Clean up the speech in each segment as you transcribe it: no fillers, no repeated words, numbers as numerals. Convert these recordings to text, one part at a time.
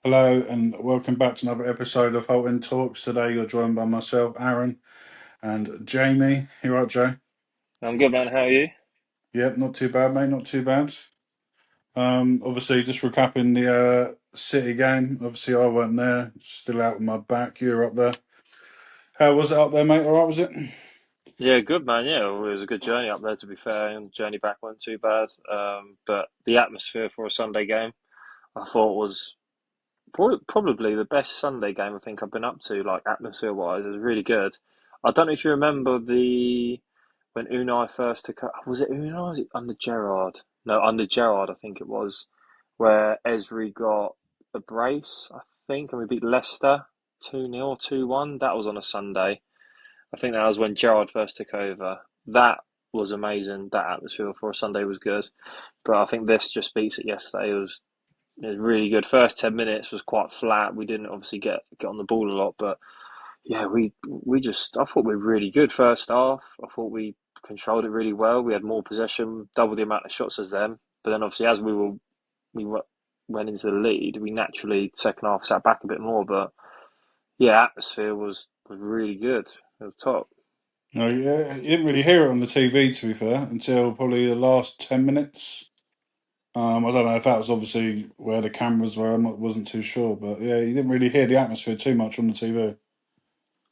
Hello and welcome back to another episode of Holton Talks. Today you're joined by myself, Aaron, and Jamie. You right, Joe? I'm good, man. How are you? Yep, not too bad, mate. Not too bad. Obviously, just recapping the City game. Obviously, I weren't there. Still out with my back. You were up there. How was it up there, mate? All right, was it? Yeah, good, man. Yeah, it was a good journey up there, to be fair, and the journey back wasn't too bad. But the atmosphere for a Sunday game, I thought was probably the best Sunday game I think I've been up to, like atmosphere-wise. It was really good. I don't know if you remember the when Unai first took. Was it Unai? Or was it under Gerrard? No, under Gerrard, I think it was, where Esri got a brace, I think, and we beat Leicester 2-0, 2-1. That was on a Sunday. I think that was when Gerrard first took over. That was amazing. That atmosphere for a Sunday was good. But I think this just beats it yesterday. It was really good. First 10 minutes was quite flat. We didn't obviously get on the ball a lot, but yeah, we just I thought we were really good first half. I thought we controlled it really well. We had more possession, double the amount of shots as them. But then obviously as we went into the lead, we naturally second half sat back a bit more. But yeah, atmosphere was really good. It was top. No, yeah, you didn't really hear it on the TV, to be fair, until probably the last 10 minutes. I don't know if that was obviously where the cameras were. Wasn't too sure, but yeah, you didn't really hear the atmosphere too much on the TV.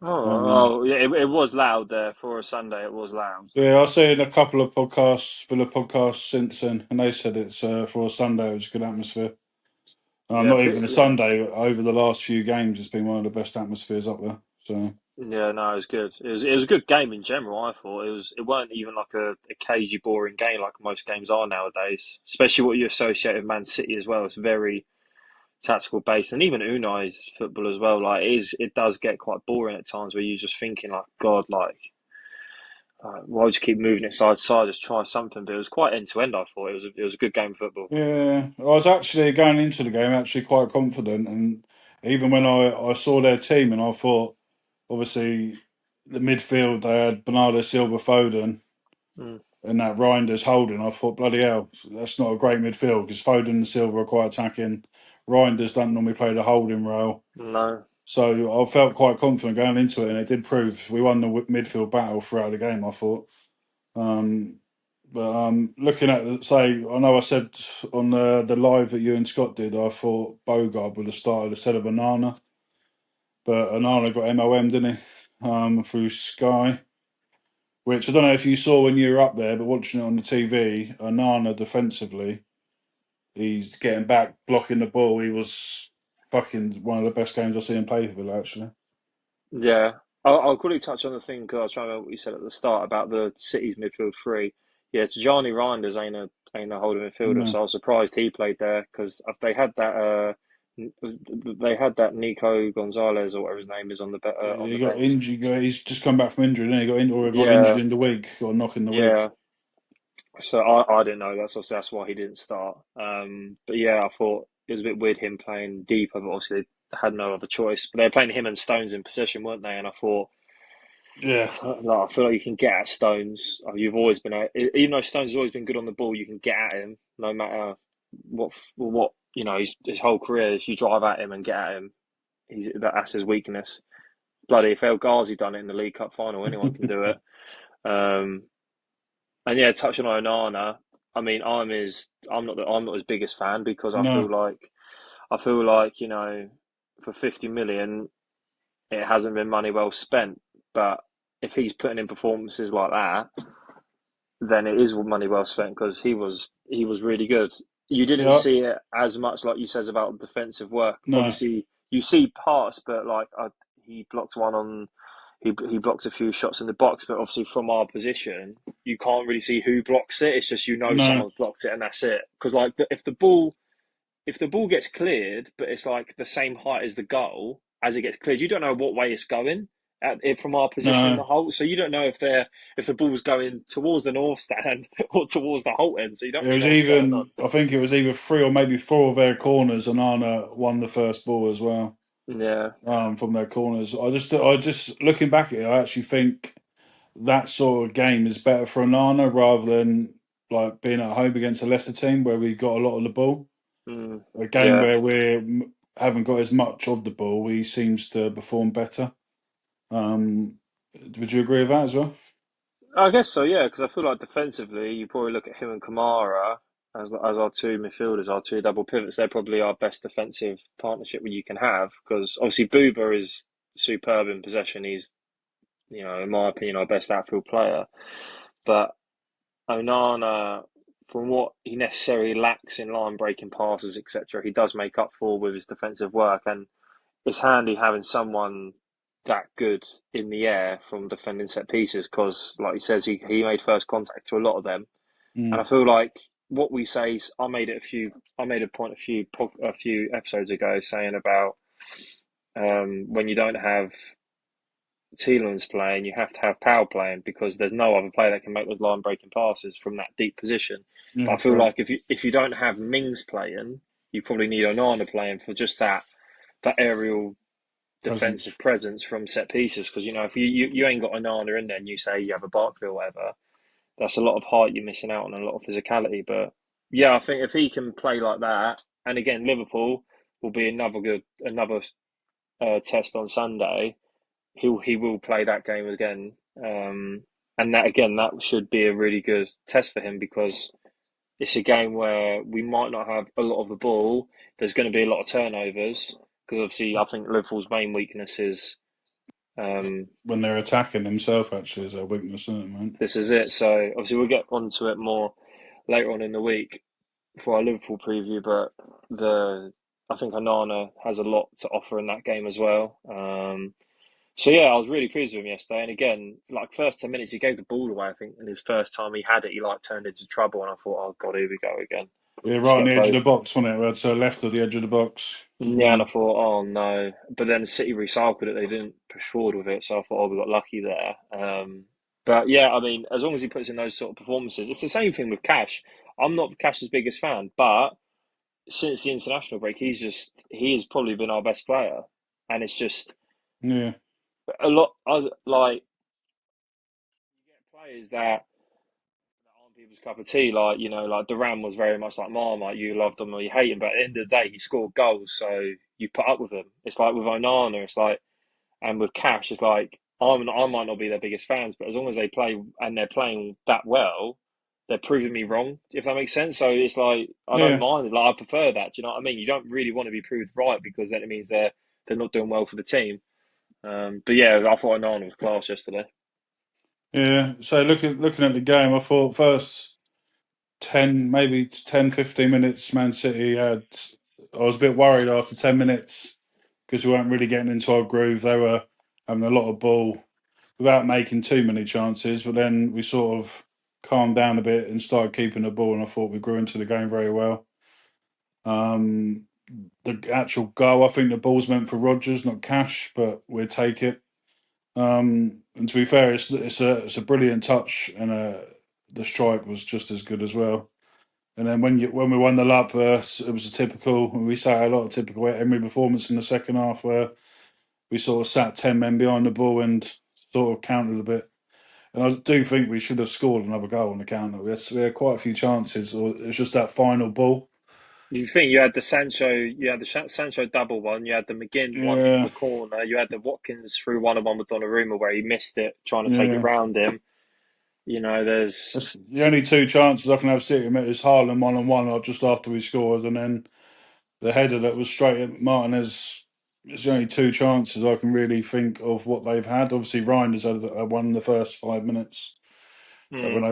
Oh, yeah, it was loud there for a Sunday. It was loud. Yeah, I've seen a couple of podcasts, Villa podcasts since then, and they said it's for a Sunday, it was a good atmosphere. Yeah, Not even a Sunday, over the last few games, it's been one of the best atmospheres up there. So, yeah, no, it was good. It was a good game in general. I thought it weren't even like a cagey, boring game like most games are nowadays. Especially what you associate with Man City as well. It's very tactical based, and even Unai's football as well. Like it does get quite boring at times where you're just thinking like, God, like why would you keep moving it side to side? Just try something. But it was quite end to end. I thought it was a good game of football. yeah, I was actually going into the game actually quite confident, and even when I saw their team, and I thought, obviously, the midfield, they had Bernardo Silva, Foden, Mm, and that Reinders holding. I thought, bloody hell, that's not a great midfield because Foden and Silva are quite attacking. Reinders don't normally play the holding role. no. So I felt quite confident going into it, and it did prove we won the midfield battle throughout the game. I thought, um, but looking at say, I know I said on the live that you and Scott did, I thought Bogard would have started instead of Anana, but Anana got MOM, didn't he? Through Sky, which I don't know if you saw when you were up there, but watching it on the TV, Anana defensively, he's getting back, blocking the ball. He was fucking one of the best games I've seen him play for Villa, actually. Yeah, I'll quickly touch on the thing because I was trying to remember what you said at the start about the City's midfield three. Yeah, Tijani Reinders ain't a holding midfielder, so No. I was surprised he played there because they had that they had that Nico Gonzalez or whatever his name is on He the got bench. injured. He's just come back from injury. Then he got injured Yeah, in the week. Got a knock in the week. yeah. So I didn't know that's why he didn't start. But yeah, I thought it was a bit weird him playing deeper, but obviously they had no other choice. But they were playing him and Stones in possession, weren't they? And I thought. Yeah, I feel like you can get at Stones. You've always been even though Stones has always been good on the ball, you can get at him no matter what his whole career. If you drive at him and get at him, that's his weakness. Bloody if El Ghazi done it in the League Cup final, anyone can do it. Um, and yeah, touching on Onana, I mean, I'm not his biggest fan because no, I feel like for 50 million, it hasn't been money well spent. But if he's putting in performances like that, then it is money well spent because he was really good. You didn't yeah, see it as much like you says about defensive work. no, Obviously, you see parts, but like he blocked one on. He blocked a few shots in the box, but obviously from our position, you can't really see who blocks it. It's just no, someone's blocked it and that's it. Because like if the ball gets cleared, but it's like the same height as the goal as it gets cleared, you don't know what way it's going from our position in no. the hole. So you don't know if the ball's going towards the north stand or towards the Holt end. So you don't It really was know what's going on. even. I think it was either three or maybe four of their corners, and Anna won the first ball as well. Yeah. From their corners, I just looking back at it, I actually think that sort of game is better for Anana rather than like being at home against a Leicester team where we got a lot of the ball. Mm, A game yeah. where we're haven't got as much of the ball, he seems to perform better. Um, would you agree with that as well? I guess so, yeah, because I feel like defensively, you probably look at him and Kamara as our two midfielders, our two double pivots. They're probably our best defensive partnership you can have because obviously Booba is superb in possession. He's, in my opinion, our best outfield player. But Onana, from what he necessarily lacks in line breaking passes, etc., he does make up for with his defensive work. And it's handy having someone that good in the air from defending set pieces because, like he says, he made first contact to a lot of them, and I Mm, feel like what we say is I made a point a few episodes ago saying about when you don't have Tielemans playing, you have to have Powell playing because there's no other player that can make those line breaking passes from that deep position. But yeah, I feel correct. like if you don't have Mings playing, you probably need Onana playing for just that aerial Presence. defensive presence from set pieces because if you ain't got Onana in there and you say you have a Barkley or whatever, that's a lot of height you're missing out on, a lot of physicality. But yeah, I think if he can play like that, and again Liverpool will be another test on Sunday. He will play that game again, and that should be a really good test for him because it's a game where we might not have a lot of the ball. There's going to be a lot of turnovers because obviously I think Liverpool's main weakness is When they're attacking themselves, actually, is their weakness, isn't it, man? this is it. So obviously we'll get onto it more later on in the week for our Liverpool preview, but the I think Onana has a lot to offer in that game as well. So yeah, I was really pleased with him yesterday. And again, like first 10 minutes, he gave the ball away. I think in his first time he had it, he like turned into trouble, and I thought, oh god, here we go again. Yeah, Just right on get the edge of played. the box, wasn't it? Right, so left of the edge of the box. Yeah, and I thought, oh no. But then City recycled it. They didn't push forward with it, so I thought, oh, we got lucky there. But yeah, I mean, as long as he puts in those sort of performances, it's the same thing with Cash. I'm not Cash's biggest fan, but since the international break, he has probably been our best player, and it's just Yeah, a lot. Like you get players that aren't people's cup of tea. Like like Duran was very much like Marmite. You loved him or you hate him, but at the end of the day, he scored goals, so you put up with him. It's like with Onana, it's like, and with Cash, it's like I might not be their biggest fans, but as long as they play and they're playing that well, they're proving me wrong. If that makes sense. So it's like I don't yeah, mind. Like I prefer that. Do you know what I mean? You don't really want to be proved right because then it means they're not doing well for the team. But yeah, I thought Onana was class yesterday. yeah. So looking at the game, I thought first 10, maybe 10, 15 minutes, Man City had. I was a bit worried after 10 minutes because we weren't really getting into our groove. They were having a lot of ball without making too many chances, but then we sort of calmed down a bit and started keeping the ball, and I thought we grew into the game very well. Um, the actual goal, I think the ball's meant for Rodgers, not Cash, but we'll take it. And to be fair, it's a brilliant touch, and the strike was just as good as well. And then when we won the lap, it was a typical. We saw a lot of typical Emery performance in the second half, where we sort of sat 10 men behind the ball and sort of countered a bit. And I do think we should have scored another goal on the counter. We had quite a few chances. Or it's just that final ball. You think you had the Sancho double one, you had the McGinn one from Yeah, the corner, you had the Watkins through one with Donnarumma where he missed it trying to take it yeah. round him. There's That's the only two chances I can have City met is Haaland 1-on-1, or just after we scored, and then the header that was straight at Martinez. It's the only two chances I can really think of what they've had. Obviously, Ryan has had one in the first 5 minutes that mm,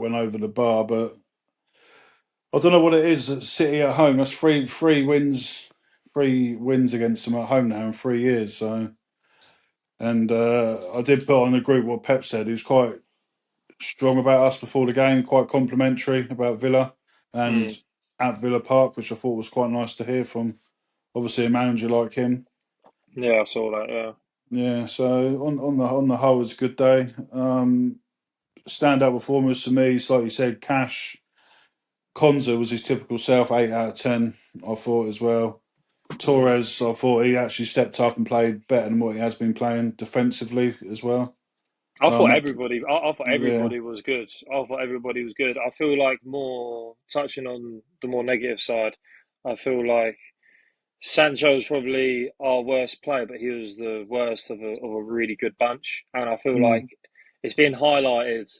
went over the bar, but I don't know what it is. At City at home, that's three wins against them at home now in 3 years. So, and I did put on the group what Pep said. He was quite strong about us before the game, quite complimentary about Villa and mm, at Villa Park, which I thought was quite nice to hear from obviously a manager like him. yeah, I saw that. Yeah, Yeah, so on the whole, it's a good day. Standout performers to me, it's like you said, Cash. Konza was his typical self, 8 out of 10. I thought as well. mm. Torres, I thought he actually stepped up and played better than what he has been playing defensively as well. That I thought yeah, everybody was good. I thought everybody was good. I feel like more touching on the more negative side. I feel like Sancho's probably our worst player, but he was the worst of a really good bunch. And I feel Mm. like it's been highlighted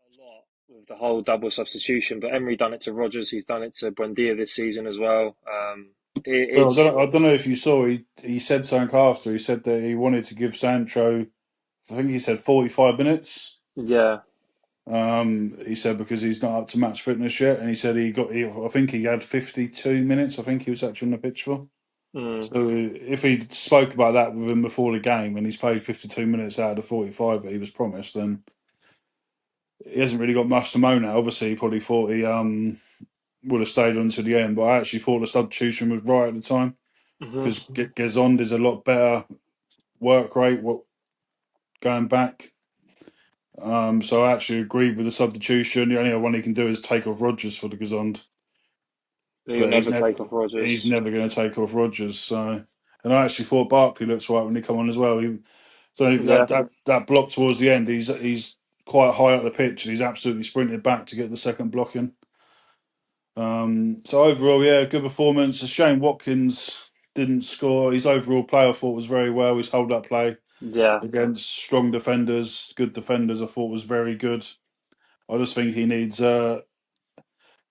a lot with the whole double substitution. But Emery done it to Rodgers. He's done it to Buendia this season as well. Well, It's I don't know if you saw. He said something after. He said that he wanted to give Sancho. I think he said 45 minutes. yeah, He said because he's not up to match fitness yet, and he said he got. I think he had 52 minutes. I think he was actually on the pitch for. mm, So if he spoke about that with him before the game, and he's played 52 minutes out of the 45 that he was promised, then he hasn't really got much to moan at. Obviously, he probably thought he would have stayed on to the end, but I actually thought the substitution was right at the time hmm because Gezond is a lot better work rate. What going back? So I actually agreed with the substitution. The only one he can do is take off Rodgers for the Gezond, he'll but never take off he's Rodgers. never going to take off Rodgers. So, and I actually thought Barkley looks right when he come on as well. So Yeah, that block towards the end, he's quite high up the pitch and he's absolutely sprinted back to get the second block in. So overall, yeah, good performance. A shame Watkins didn't score. His overall play, I thought, was very well. His hold-up play yeah, against strong defenders, good defenders, I thought was very good. I just think he needs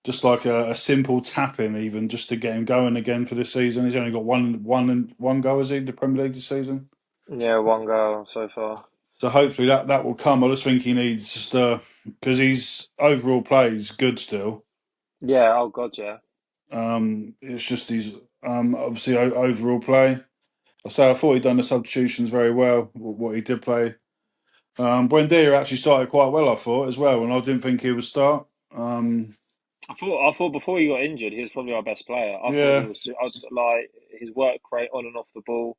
just like a simple tap in, even just to get him going again for this season. He's only got one goal, is he, in the Premier League this season? yeah. One goal so far. So hopefully that will come. I just think he needs just because his overall play is good still. Yeah. Oh God, yeah. It's just his obviously overall play. I thought he'd done the substitutions very well. What he did play. Buendia actually started quite well, I thought as well, and I didn't think he would start. I thought before he got injured, he was probably our best player. I thought he Yeah, was like his work rate on and off the ball.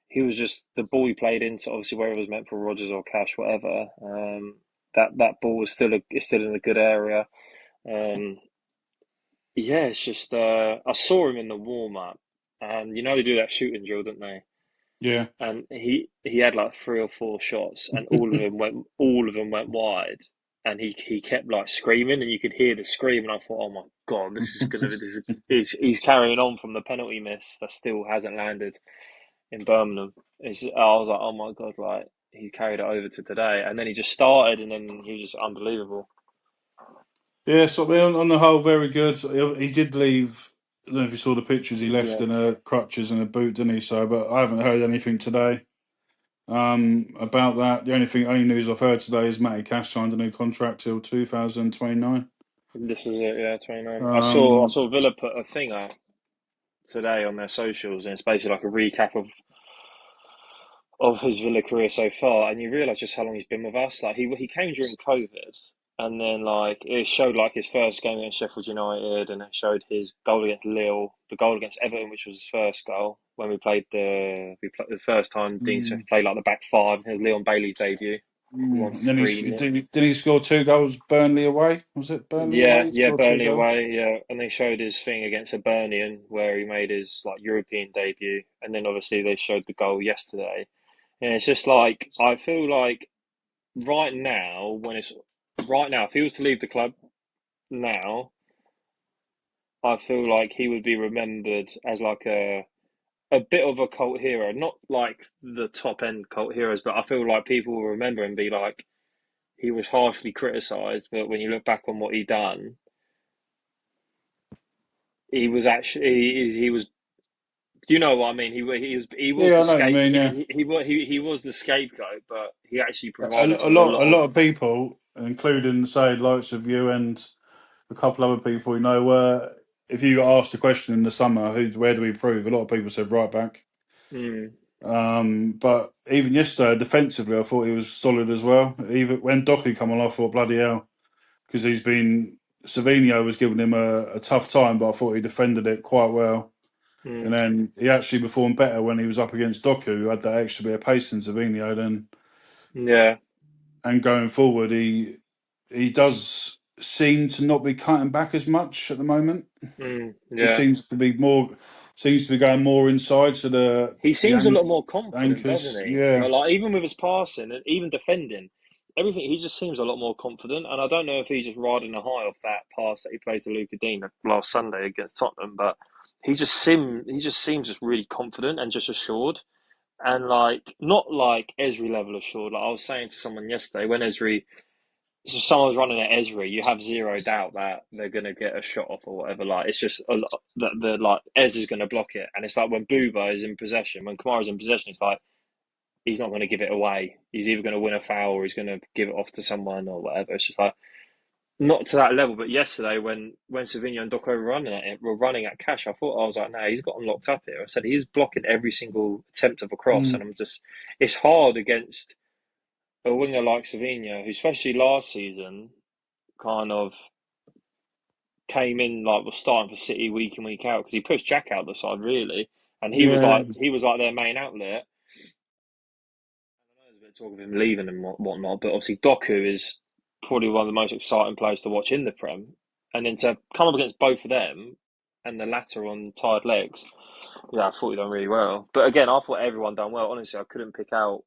He was just the ball he played into, obviously whether it was meant for Rodgers or Cash, whatever. That ball was is still in a good area. Um, yeah, it's just I saw him in the warm up, and you know they do that shooting drill, don't they? yeah. And he had like three or four shots, and all of them went wide, and he kept like screaming, and you could hear the scream, and I thought, oh my God, this is gonna be he's carrying on from the penalty miss that still hasn't landed in Birmingham. I was like, oh my God, like he carried it over to today, and then he just started, and then he was just unbelievable. Yeah, so I mean, on the whole, very good. He did leave. I don't know if you saw the pictures. He left Yeah, in a crutches and a boot, didn't he? So, but I haven't heard anything today about that. Only news I've heard today is Matty Cash signed a new contract till 2029. this is it. Yeah, 29. I Um, saw Villa put a thing up today on their socials, and it's basically like a recap of his Villa career so far, and you realise just how long he's been with us. Like he came during COVID, and then like it showed like his first game against Sheffield United, and it showed his goal against Lille, the goal against Everton, which was his first goal when we played the first time Dean Smith mm, played like the back five. It was Leon Bailey's debut. We won Then 3-0. did he score two goals? Burnley away, was it Burnley away? Yeah, He yeah, scored two Burnley goals. away, yeah, and they showed his thing against Hibernian where he made his like European debut, and then obviously they showed the goal yesterday. And it's just like I feel like right now, if he was to leave the club now, I feel like he would be remembered as like a bit of a cult hero, not like the top end cult heroes, but I feel like people will remember and be like, he was harshly criticised, but when you look back on what he done, he was actually he was. You know what I mean? He was Yeah, the I know what you scape mean. Yeah, he was the scapegoat, but he actually provided us a with a lot lot of. of people, including say likes of you and a couple other people, were. If you got asked a question in the summer, where do we improve? A lot of people said right back. Mm, But even yesterday, defensively, I thought he was solid as well. Even when Doku come on, I thought bloody hell because he's been. Savino was giving him a tough time, but I thought he defended it quite well. And mm, then he actually performed better when he was up against Doku, who had that extra bit of pace in Savino. Then yeah, and going forward, he does seem to not be cutting back as much at the moment. He yeah. seems to be going more inside to He the seems a lot more confident, doesn't anchors. he? Yeah. Like even with his passing and even defending, everything he just seems a lot more confident. And I don't know if he's just riding a high off that pass that he played to Luca Dean last Sunday against Tottenham, but. he just seems just really confident and just assured, and like not like Esri level assured. Like I was saying to someone yesterday, when Esri, so someone's running at Esri, you have zero doubt that they're gonna get a shot off or whatever. Like it's just a lot that the like Ez is gonna block it, and it's like when Buba is in possession, when Kamara's in possession, it's like he's not going to give it away. He's either going to win a foul or he's going to give it off to someone or whatever. It's just like not to that level. But yesterday, when Savinho and Doko were running at Cash, I thought I was like, no, he's got him locked up here. I said he's blocking every single attempt of a cross, and Mm. I'm just, it's hard against a winger like Savinho, who especially last season kind of came in like was starting for City week in week out because he pushed Jack out the side really, and he was Yeah, like he was like their main outlet. There's a bit of talk of him leaving and whatnot, but obviously Doku is probably one of the most exciting players to watch in the Prem. And then to come up against both of them and the latter on tired legs, yeah, I thought he done really well. But again, I thought everyone done well. Honestly, I couldn't pick out.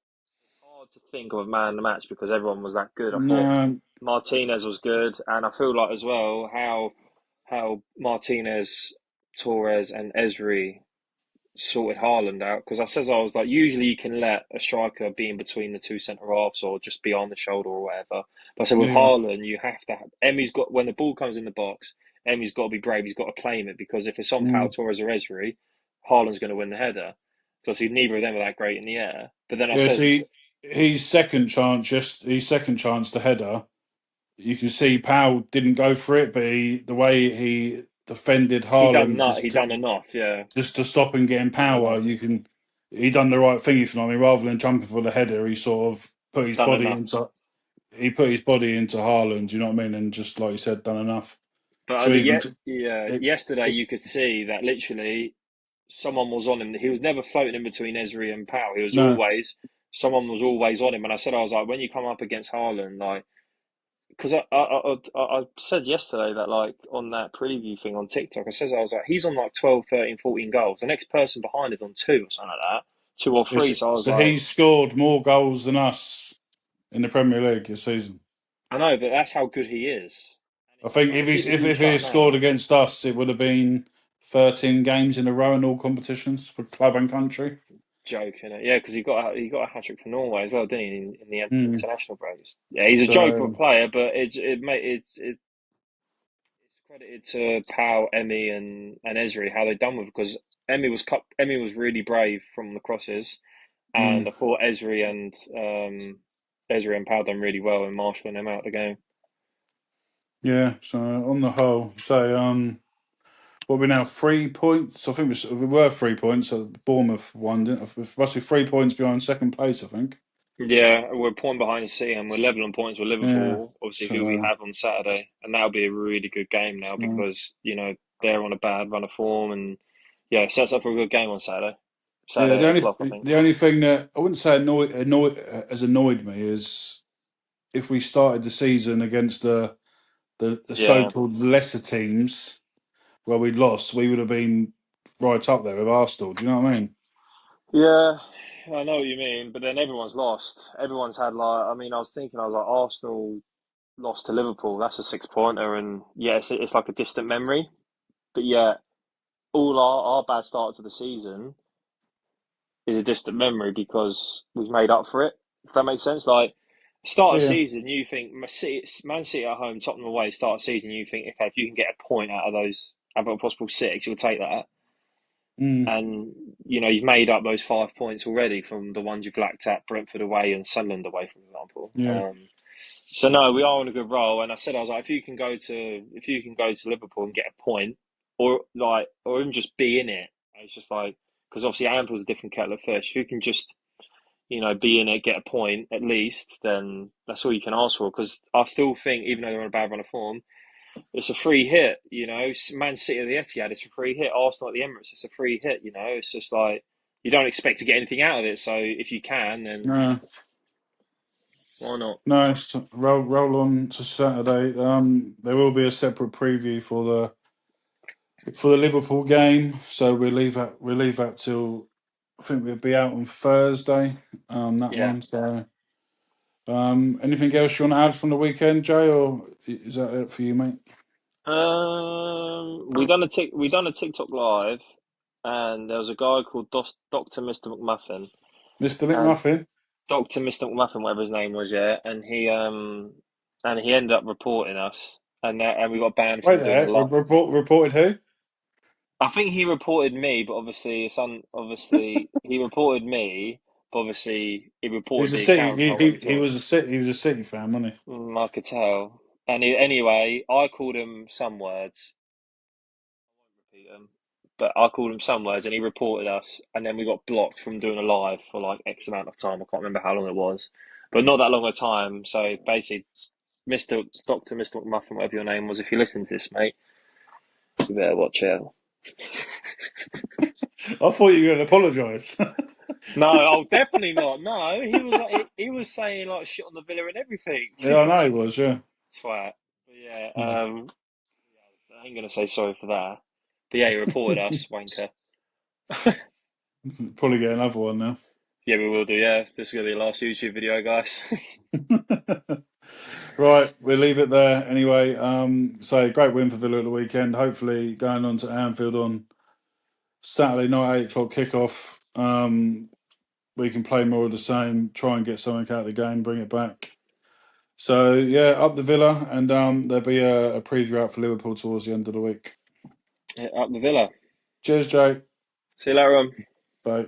Hard to think of a man in the match because everyone was that good. I thought no, Martinez was good, and I feel like as well how Martinez, Torres, and Esri sorted Haaland out because I was like, usually you can let a striker be in between the two centre halves or just be on the shoulder or whatever. But I said with yeah, Haaland, you have to have Emmy's got when the ball comes in the box, Emmy's got to be brave. He's got to claim it because if it's on Pau mm. Torres or Esri, Haaland's going to win the header. Because neither of them are that great in the air. But then I Yeah. says See, his second chance, just his second chance to header. You can see Powell didn't go for it, but the way he defended Haaland he done enough, yeah, just to stop him getting done power, enough, he done the right thing. If you know what I mean, rather than jumping for the header, he sort of done enough. put his body into Haaland. You know what I mean, and just like you said, done enough. But So even yeah, it, yesterday you it's could see that literally someone was on him. He was never floating in between Esri and Powell. He was no, always someone was always on him. And I was like, when you come up against Haaland, like, because I said yesterday that like on that preview thing on TikTok, I was like, he's on like 12, 13, 14 goals. The next person behind is on two or something like that, two or three. So I was so like, he's scored more goals than us in the Premier League this season. I know, but that's how good he is. And I it's just think like the people if who he shut had him scored out. against us, it would have been 13 games in a row in all competitions for club and country. Joking, yeah, because he got a hat trick for Norway as well, didn't he? In the Mm. international breaks. Yeah, he's a joke of a So player, but it's credited to Pau, Emmy, and Esri how they done with it because Emmy was really brave from the crosses, and mm, I thought Esri and Pau done really well in marshalling them out of the game. yeah, so on the whole, so what are we now 3 points? I think we were 3 points. So Bournemouth won, didn't we? Roughly 3 points behind second place, I think. Yeah, we're a point behind the City and we're level on points with Yeah. Liverpool, obviously who we So, have on Saturday, and that'll be a really good game now so because they're on a bad run of form and yeah, it sets up for a good game on Saturday. yeah, Saturday 8 o'clock, I think. the only thing that I wouldn't say has annoyed me is if we started the season against the Yeah, so-called lesser teams where we lost, we would have been right up there with Arsenal. Do you know what I mean? yeah, I know what you mean, but then everyone's lost. Everyone's had like, I mean, I was like, Arsenal lost to Liverpool. That's a 6 pointer, and yeah, it's like a distant memory. But yeah, all our bad start to the season is a distant memory because we've made up for it. If that makes sense, like start of Yeah. season, you think Man City at home, Tottenham away. Start of season, you think okay, if you can get a point out of those, out of a possible six, you'll take that. Mm, And you've made up those 5 points already from the ones you've lacked at Brentford away and Sunderland away, for example. yeah. So no, we are on a good roll. And I was like, if you can go to Liverpool and get a point, or even just be in it, it's just like because obviously Anfield's a different kettle of fish. If you can just be in it, get a point at least, then that's all you can ask for. Because I still think, even though they're on a bad run of form, it's a free hit. Man City at the Etihad, it's a free hit. Arsenal at the Emirates, it's a free hit. It's just like you don't expect to get anything out of it. So if you can, then No, why not? nice. Roll on to Saturday. There will be a separate preview for the Liverpool game, so we'll leave that till I think we'll be out on Thursday. That Yeah. one. So, anything else you want to add from the weekend, Jay, or is that it for you, mate? We done a TikTok live, and there was a guy called Doctor Mister McMuffin, Mr. and McMuffin? Doctor Mister McMuffin, whatever his name was, yeah, and he ended up reporting us, and we got banned Wait from doing a there. lot. Reported who? I think he reported me, but obviously he reported me, but obviously he He was reported a the City. account, so I went and He saw it. was a City. He was a City fan, wasn't I could tell. Anyway, I called him some words. Repeat 'em, but I called him some words, and he reported us, and then we got blocked from doing a live for like X amount of time. I can't remember how long it was, but not that long a time. So basically, Mister McMuffin, whatever your name was, if you listen to this, mate, you better watch out. he? I thought you were going to apologise. No, oh, definitely not. No, he was like he was saying like shit on the Villa and everything. Yeah, I know he was. Yeah. Twat. But yeah, Hmm. I ain't gonna say sorry for that. But yeah, he reported us, wanker. Probably get another one now. Yeah, we will do. Yeah, this is gonna be the last YouTube video, guys. Right, we'll leave it there anyway. So great win for Villa at the weekend. Hopefully, going on to Anfield on Saturday night, 8 o'clock kickoff. We can play more of the same, try and get something out of the game, bring it back. So yeah, up the Villa, and there'll be a preview out for Liverpool towards the end of the week. Up the Villa. Cheers, Jake. See you later on. Bye.